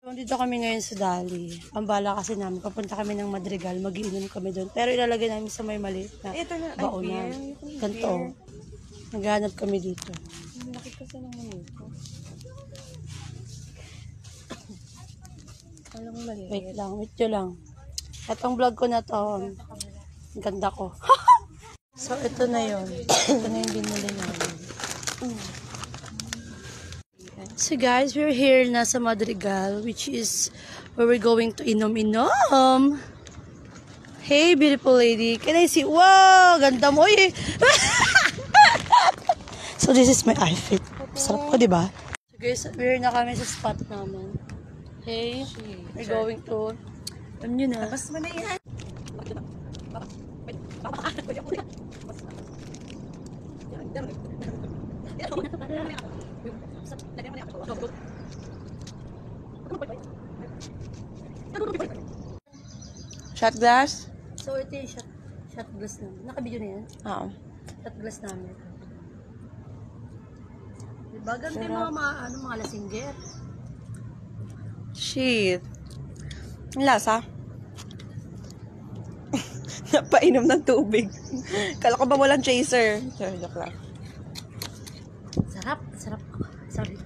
Dito kami ngayon sa Dali. Ang bala kasi namin, papunta kami ng Madrigal, mag-iinom kami doon. Pero ilalagay namin sa may maliit na baonan. Ganto. Naghanap kami dito. Laki kasi ng manito. Alam mo mali. Wait nyo lang. Itong vlog ko na to, ang ganda ko. So, ito na yon. Ito na yung binili namin. So guys, we're here na sa Madrigal, which is where we're going to inom-inom. Hey, beautiful lady. Can I see? Wow! Ganda mo eh. So this is my outfit. Sarap ko, diba? So guys, we're na kami sa spot namin. Hey, we're going to... Alam nyo na. Tapos mo na yan. Shot glass? So ito yung shot glass namin. Nakabidyo na yan? Oo. Shot glass namin. Diba? Ganda yung mga lasingger. Shit. Ang lasa? Napainom ng tubig. Kala ko ba walang chaser? Joke lang. Sarap. Sarap. Sorry.